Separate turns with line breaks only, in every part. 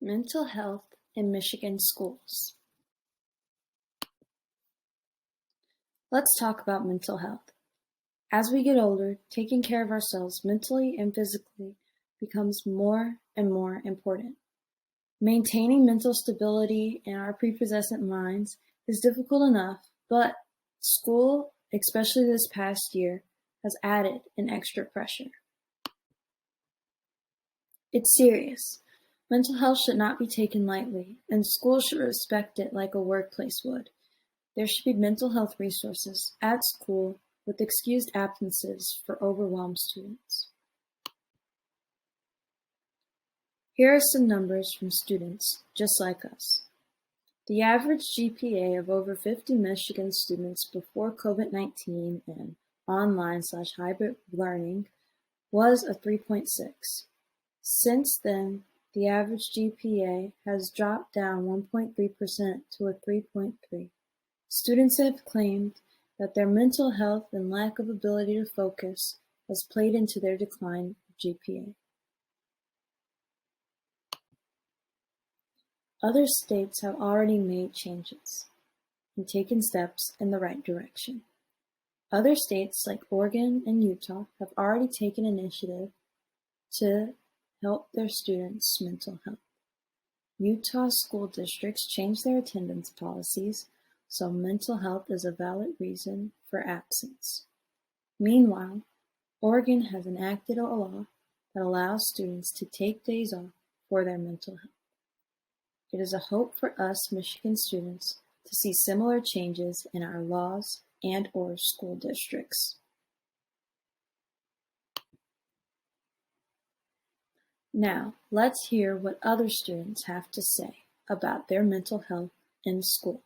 Mental health in Michigan schools. Let's talk about mental health. As we get older, taking care of ourselves mentally and physically becomes more and more important. Maintaining mental stability in our prepossessed minds is difficult enough, but school, especially this past year, has added an extra pressure. It's serious. Mental health should not be taken lightly, and schools should respect it like a workplace would. There should be mental health resources at school with excused absences for overwhelmed students. Here are some numbers from students just like us. The average GPA of over 50 Michigan students before COVID-19 and online/hybrid learning was a 3.6. Since then, the average GPA has dropped down 1.3% to a 3.3. Students have claimed that their mental health and lack of ability to focus has played into their decline of GPA. Other states have already made changes and taken steps in the right direction. Other states like Oregon and Utah have already taken initiative to help their students' mental health. Utah school districts changed their attendance policies, so mental health is a valid reason for absence. Meanwhile, Oregon has enacted a law that allows students to take days off for their mental health. It is a hope for us Michigan students to see similar changes in our laws and/or school districts. Now, let's hear what other students have to say about their mental health in school.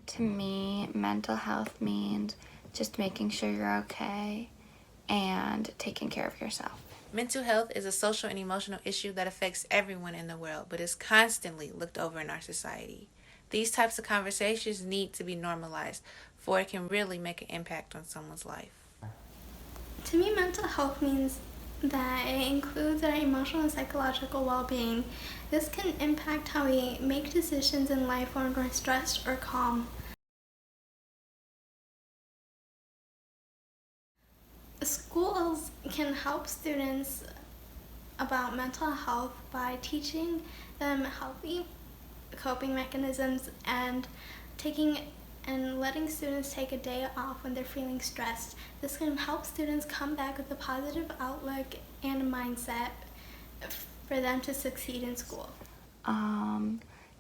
To me, mental health means just making sure you're okay and taking care of yourself.
Mental health is a social and emotional issue that affects everyone in the world, but is constantly looked over in our society. These types of conversations need to be normalized, for it can really make an impact on someone's life.
To me, mental health means that it includes our emotional and psychological well-being. This can impact how we make decisions in life when we're stressed or calm. Schools can help students about mental health by teaching them healthy coping mechanisms and letting students take a day off when they're feeling stressed. This can help students come back with a positive outlook and a mindset for them to succeed in school.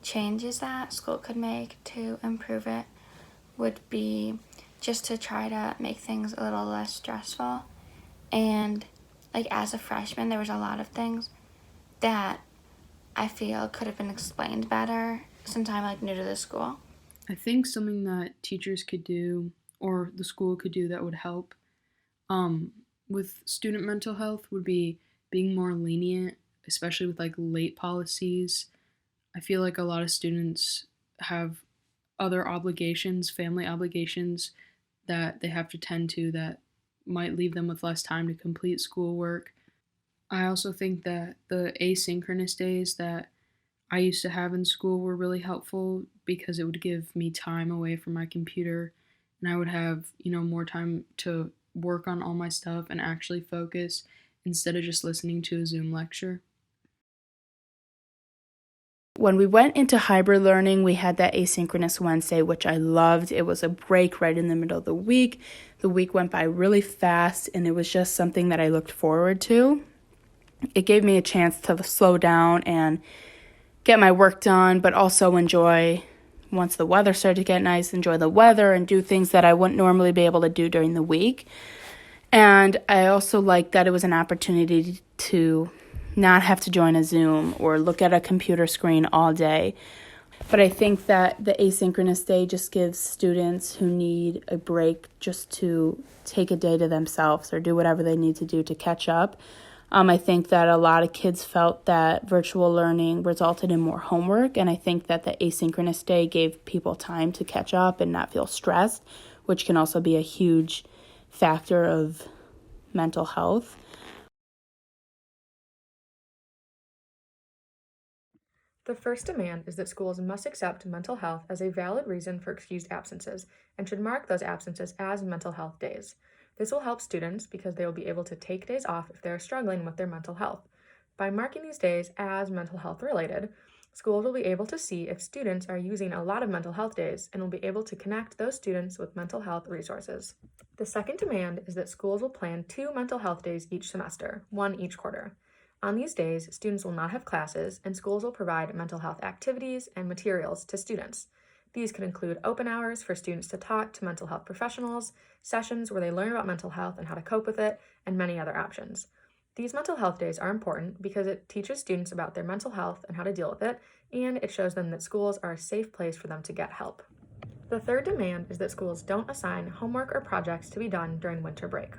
Changes that school could make to improve it would be just to try to make things a little less stressful. And like as a freshman, there was a lot of things that I feel could have been explained better since I'm like new to the school.
I think something that teachers could do or the school could do that would help with student mental health would be being more lenient, especially with like late policies. I feel like a lot of students have other obligations, family obligations that they have to tend to that might leave them with less time to complete schoolwork. I also think that the asynchronous days that I used to have in school were really helpful because it would give me time away from my computer and I would have, more time to work on all my stuff and actually focus instead of just listening to a Zoom lecture.
When we went into hybrid learning, we had that asynchronous Wednesday, which I loved. It was a break right in the middle of the week. The week went by really fast, and it was just something that I looked forward to. It gave me a chance to slow down and get my work done, but also enjoy, once the weather started to get nice, enjoy the weather and do things that I wouldn't normally be able to do during the week. And I also liked that it was an opportunity to not have to join a Zoom or look at a computer screen all day. But I think that the asynchronous day just gives students who need a break just to take a day to themselves or do whatever they need to do to catch up. I think that a lot of kids felt that virtual learning resulted in more homework, and I think that the asynchronous day gave people time to catch up and not feel stressed, which can also be a huge factor of mental health.
The first demand is that schools must accept mental health as a valid reason for excused absences and should mark those absences as mental health days. This will help students because they will be able to take days off if they are struggling with their mental health. By marking these days as mental health related, schools will be able to see if students are using a lot of mental health days and will be able to connect those students with mental health resources. The second demand is that schools will plan 2 mental health days each semester, 1 each quarter. On these days, students will not have classes, and schools will provide mental health activities and materials to students. These could include open hours for students to talk to mental health professionals, sessions where they learn about mental health and how to cope with it, and many other options. These mental health days are important because it teaches students about their mental health and how to deal with it, and it shows them that schools are a safe place for them to get help. The third demand is that schools don't assign homework or projects to be done during winter break.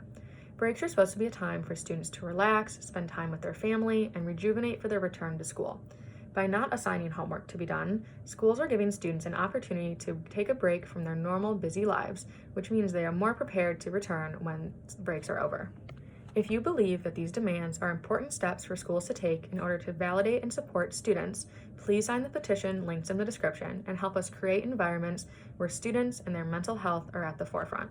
Breaks are supposed to be a time for students to relax, spend time with their family, and rejuvenate for their return to school. By not assigning homework to be done, schools are giving students an opportunity to take a break from their normal busy lives, which means they are more prepared to return when breaks are over. If you believe that these demands are important steps for schools to take in order to validate and support students, please sign the petition linked in the description and help us create environments where students and their mental health are at the forefront.